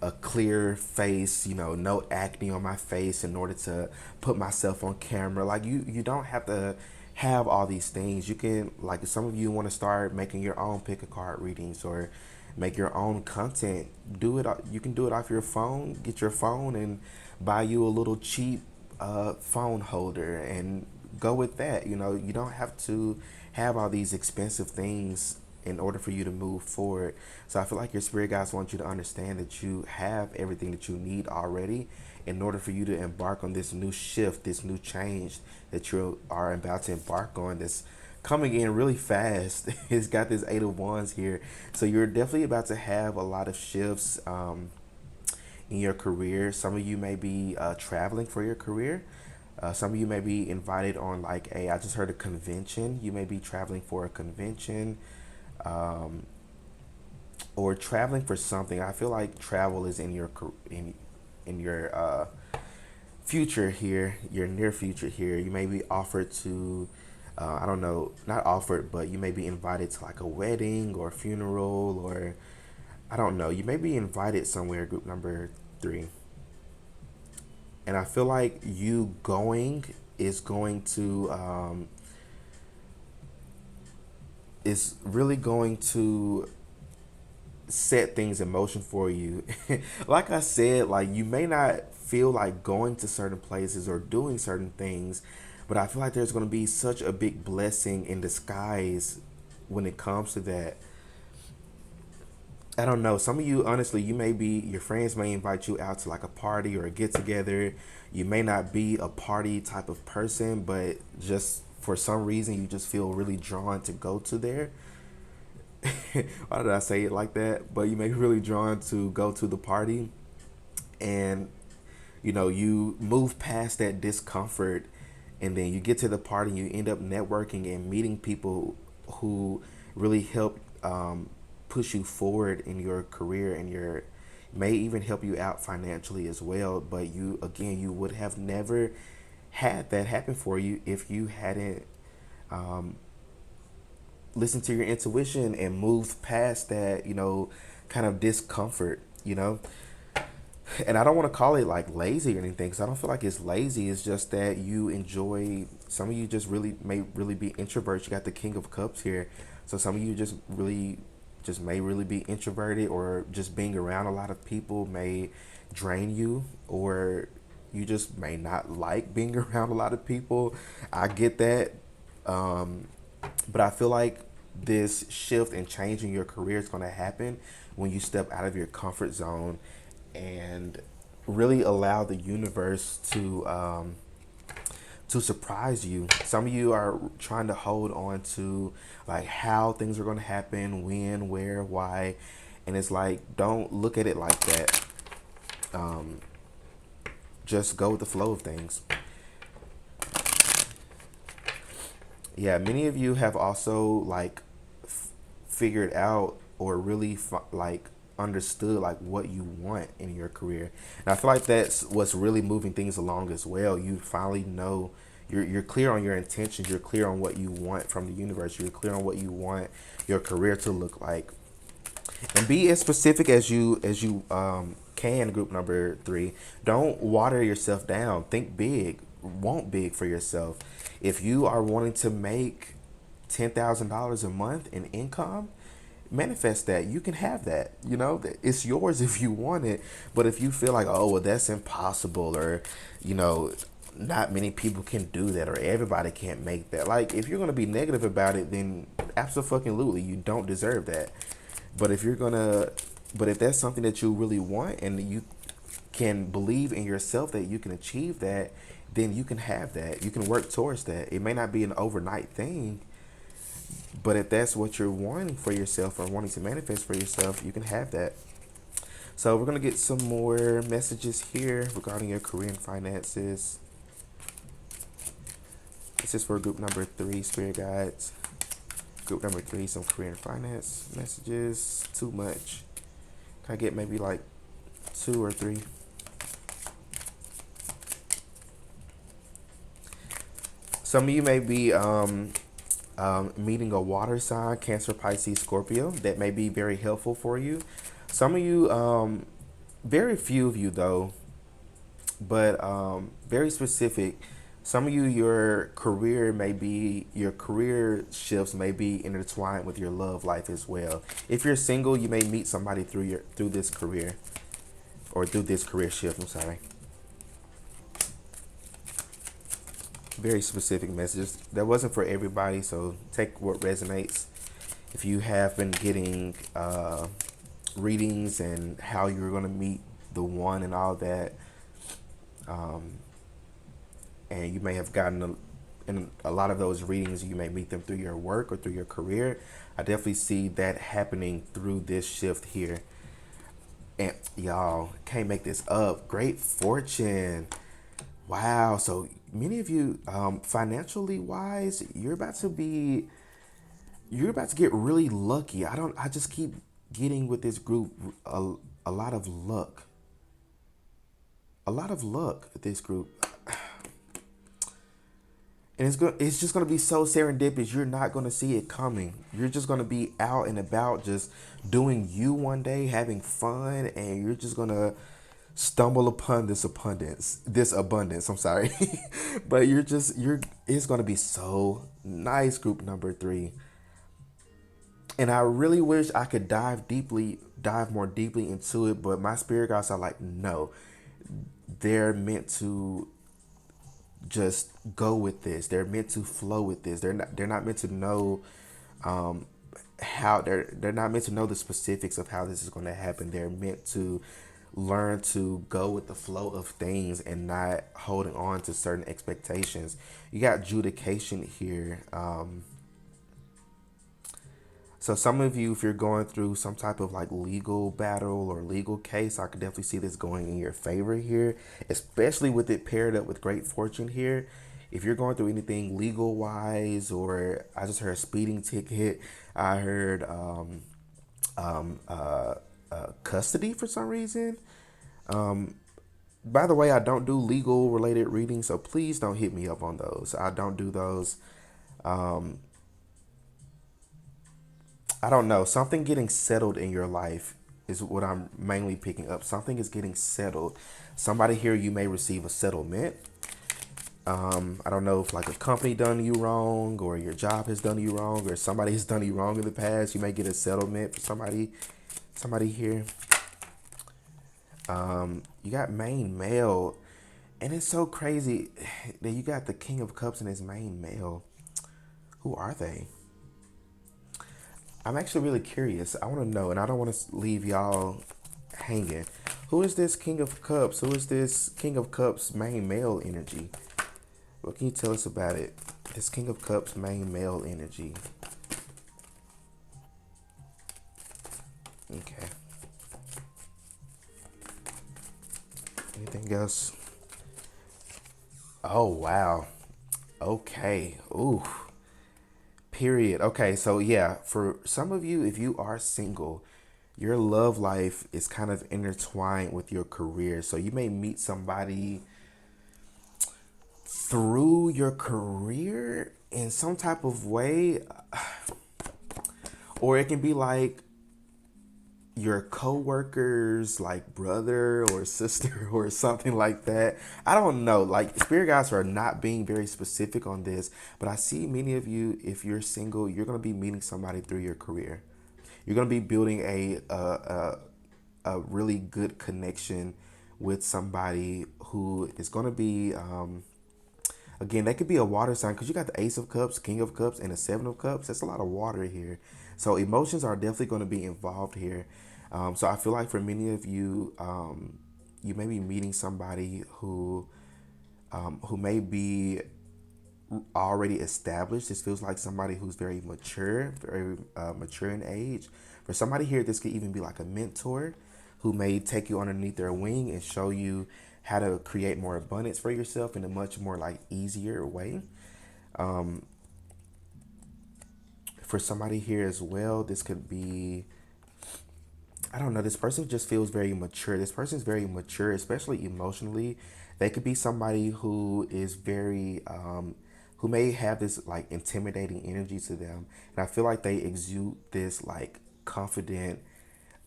Speaker 1: a clear face, no acne on my face in order to put myself on camera. Like you don't have to have all these things. You can, like, if some of you want to start making your own pick a card readings or make your own content, do it. You can do it off your phone. Get your phone and buy you a little cheap phone holder and go with that. You don't have to have all these expensive things in order for you to move forward. So I feel like your spirit guides want you to understand that you have everything that you need already in order for you to embark on this new shift, this new change that you are about to embark on, that's coming in really fast. It's got this Eight of Wands here. So you're definitely about to have a lot of shifts in your career. Some of you may be traveling for your career. Some of you may be invited on I just heard a convention. You may be traveling for a convention, or traveling for something. I feel like travel is in your future here, your near future here. You may be offered to, I don't know, not offered, but you may be invited to like a wedding or funeral, or I don't know. You may be invited somewhere. Group number 3. And I feel like you going is going to is really going to set things in motion for you. Like I said, like, you may not feel like going to certain places or doing certain things, but I feel like there's going to be such a big blessing in disguise when it comes to that. I don't know. Some of you, honestly, your friends may invite you out to like a party or a get together. You may not be a party type of person, but just for some reason, you just feel really drawn to go to there. Why did I say it like that? But you may be really drawn to go to the party. and you move past that discomfort, and then you get to the party and you end up networking and meeting people who really help push you forward in your career, and your may even help you out financially as well. But you would have never had that happen for you if you hadn't listened to your intuition and moved past that, kind of discomfort, and I don't want to call it like lazy or anything, because I don't feel like it's lazy. It's just that you enjoy. Some of you just really may really be introverts. You got the King of Cups here, so some of you just may really be introverted, or just being around a lot of people may drain you, or you just may not like being around a lot of people. I get that, but I feel like this shift and change in your career is going to happen when you step out of your comfort zone and really allow the universe to surprise you. Some of you are trying to hold on to like how things are going to happen, when, where, why, and it's like, don't look at it like that. Just go with the flow of things. Yeah, many of you have also like figured out, or really like understood like what you want in your career, and I feel like that's what's really moving things along as well. You finally know, you're clear on your intentions, you're clear on what you want from the universe, you're clear on what you want your career to look like, and be as specific as you can. Group number 3, don't water yourself down. Think big, want big for yourself. If you are wanting to make $10,000 a month in income, manifest that. You can have that. It's yours if you want it. But if you feel like, oh well, that's impossible, or you know not many people can do that, or everybody can't make that, like, if you're going to be negative about it, then absolutely you don't deserve that. But if that's something that you really want, and you can believe in yourself that you can achieve that, then you can have that. You can work towards that. It may not be an overnight thing, but if that's what you're wanting for yourself, or wanting to manifest for yourself, you can have that. So we're going to get some more messages here regarding your career and finances. This is for group number 3, spirit guides. Group number 3, some career and finance messages. Too much. Can I get maybe like 2 or 3? Some of you may be meeting a water sign, Cancer, Pisces, Scorpio. That may be very helpful for you. Some of you, very few of you though, but very specific. Some of you, your career shifts may be intertwined with your love life as well. If you're single, you may meet somebody through this career, or through this career shift. I'm sorry. Very specific messages. That wasn't for everybody, so take what resonates. If you have been getting readings and how you're going to meet the one and all that, and you may have gotten in a lot of those readings, you may meet them through your work or through your career. I definitely see that happening through this shift here. And y'all, can't make this up. Great fortune. Wow. So many of you, financially wise, you're about to get really lucky. I just keep getting with this group a lot of luck. A lot of luck with this group. And it's just gonna be so serendipitous. You're not gonna see it coming. You're just gonna be out and about, just doing you one day, having fun, and you're just gonna stumble upon this abundance. I'm sorry, but it's gonna be so nice. Group number 3, and I really wish I could dive more deeply into it, but my spirit guides are like, no, they're meant to just go with this. They're meant to flow with this. They're not meant to know how they're not meant to know the specifics of how this is going to happen. They're meant to learn to go with the flow of things and not holding on to certain expectations. You got judication here. So some of you, if you're going through some type of like legal battle or legal case, I could definitely see this going in your favor here, especially with it paired up with great fortune here. If you're going through anything legal wise, or I just heard a speeding ticket, I heard um, uh, custody for some reason. By the way, I don't do legal related readings, so please don't hit me up on those. I don't do those. Um, I don't know. Something getting settled in your life is what I'm mainly picking up. Something is getting settled. Somebody here, you may receive a settlement. I don't know if like a company done you wrong, or your job has done you wrong, or somebody has done you wrong in the past. You may get a settlement for somebody here. You got main male, and it's so crazy that you got the King of Cups in his main male. Who are they? I'm actually really curious. I want to know, and I don't want to leave y'all hanging. Who is this King of Cups? Who is this King of Cups main male energy? What can you tell us about it? This King of Cups main male energy. Okay. Anything else? Oh, wow. Okay. Ooh. Period. Okay, so yeah, for some of you, if you are single, your love life is kind of intertwined with your career. So you may meet somebody through your career in some type of way, or it can be like your co-workers, like brother or sister or something like that. I don't know, like spirit guides are not being very specific on this, but I see many of you, if you're single, you're going to be meeting somebody through your career. You're going to be building a really good connection with somebody who is going to be again, that could be a water sign, because you got the Ace of Cups, King of Cups, and the Seven of Cups. That's a lot of water here. So emotions are definitely going to be involved here. So I feel like for many of you, you may be meeting somebody who may be already established. This feels like somebody who's very mature in age. For somebody here, this could even be like a mentor who may take you underneath their wing and show you how to create more abundance for yourself in a much more like easier way. For somebody here as well, this could be, I don't know, this person just feels very mature. This person's very mature, especially emotionally. They could be somebody who is very, who may have this like intimidating energy to them. And I feel like they exude this like confident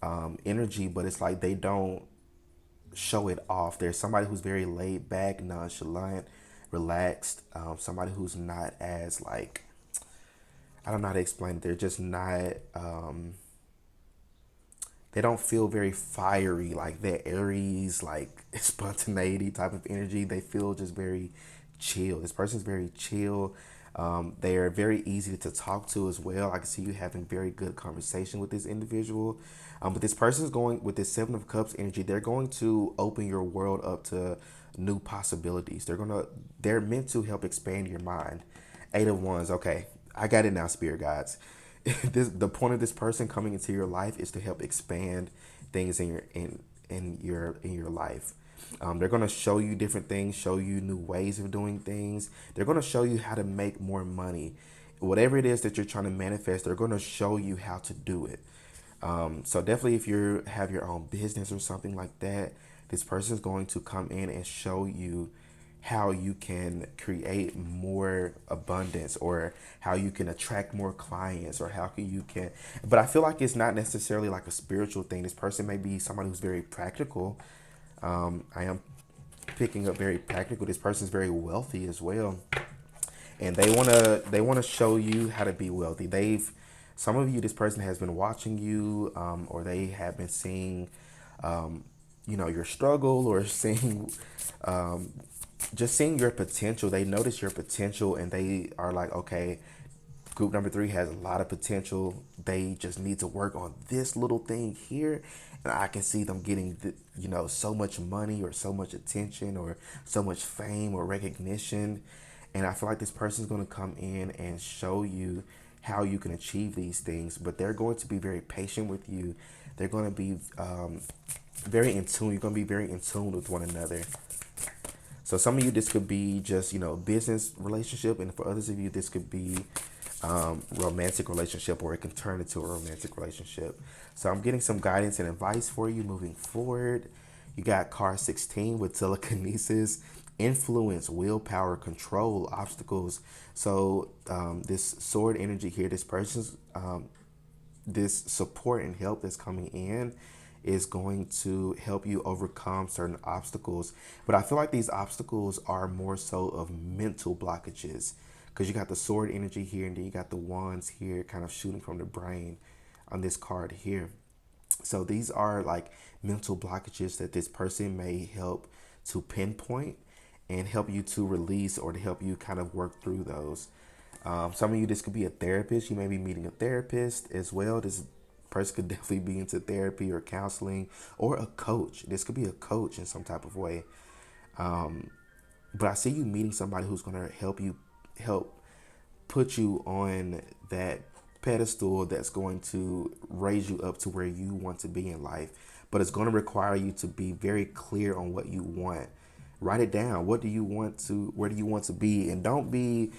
Speaker 1: energy, but it's like they don't show it off. There's somebody who's very laid back, nonchalant, relaxed. Somebody who's not as like, I don't know how to explain it. They're just not. They don't feel very fiery, like that Aries, like spontaneity type of energy. They feel just very chill. This person's very chill. They are very easy to talk to as well. I can see you having very good conversation with this individual. But this person's going with this Seven of Cups energy. They're going to open your world up to new possibilities. They're meant to help expand your mind. Eight of Wands. Okay, I got it now, spirit guides. The point of this person coming into your life is to help expand things in your life. They're going to show you different things, show you new ways of doing things. They're going to show you how to make more money. Whatever it is that you're trying to manifest, they're going to show you how to do it. So definitely, if you have your own business or something like that, this person is going to come in and show you how you can create more abundance, or how you can attract more clients, or you can, but I feel like it's not necessarily like a spiritual thing. This person may be somebody who's very practical. I am picking up very practical. This person's very wealthy as well, and they want to show you how to be wealthy. Some of you, this person has been watching you, or they have been seeing your struggle, or seeing just seeing your potential. They notice your potential, and they are like, okay, group number three has a lot of potential. They just need to work on this little thing here, and I can see them getting so much money, or so much attention, or so much fame or recognition. And I feel like this person's going to come in and show you how you can achieve these things, but they're going to be very patient with you. They're going to be very in tune. You're going to be very in tune with one another. So some of you, this could be just, business relationship, and for others of you, this could be romantic relationship, or it can turn into a romantic relationship. So I'm getting some guidance and advice for you moving forward. You got card 16 with telekinesis, influence, willpower, control, obstacles. So this sword energy here, this person's this support and help that's coming in is going to help you overcome certain obstacles. But I feel like these obstacles are more so of mental blockages, because you got the sword energy here and then you got the wands here kind of shooting from the brain on this card here. So these are like mental blockages that this person may help to pinpoint and help you to release, or to help you kind of work through those. Some of you, this could be a therapist. You may be meeting a therapist as well. This person could definitely be into therapy or counseling, or a coach. This could be a coach in some type of way. But I see you meeting somebody who's going to help put you on that pedestal that's going to raise you up to where you want to be in life. But it's going to require you to be very clear on what you want. Write it down. What do you want to, where do you want to be? And don't be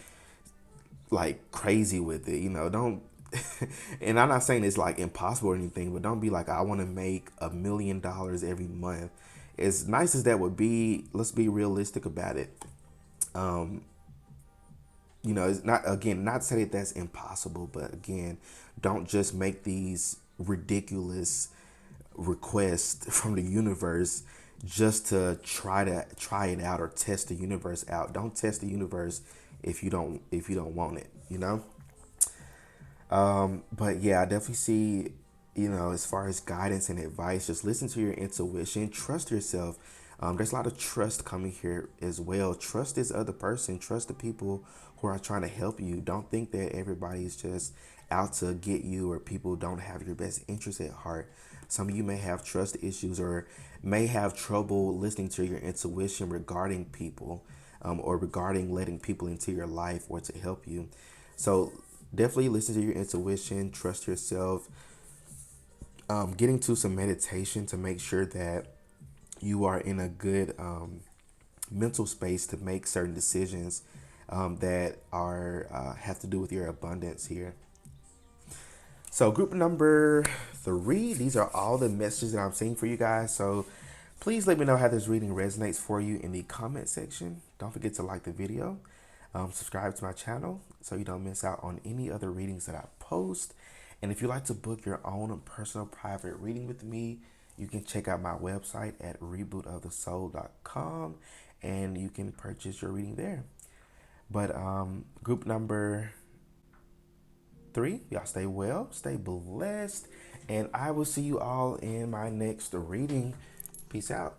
Speaker 1: like crazy with it, don't and I'm not saying it's like impossible or anything, but don't be like, I want to make $1 million every month. As nice as that would be, let's be realistic about it. It's not, again, not to say that that's impossible, but again, don't just make these ridiculous requests from the universe just to try it out or test the universe out. Don't test the universe if you don't want it. But yeah, I definitely see, as far as guidance and advice, just listen to your intuition, trust yourself. There's a lot of trust coming here as well. Trust this other person, trust the people who are trying to help you. Don't think that everybody is just out to get you, or people don't have your best interest at heart. Some of you may have trust issues, or may have trouble listening to your intuition regarding people, or regarding letting people into your life or to help you. So definitely listen to your intuition, trust yourself, getting to some meditation to make sure that you are in a good mental space to make certain decisions that are have to do with your abundance here. So group number 3, these are all the messages that I'm seeing for you guys. So please let me know how this reading resonates for you in the comment section. Don't forget to like the video, subscribe to my channel so you don't miss out on any other readings that I post. And if you'd like to book your own personal private reading with me, you can check out my website at rebootofthesoul.com, and you can purchase your reading there. But group number 3, y'all stay well, stay blessed, and I will see you all in my next reading. Peace out.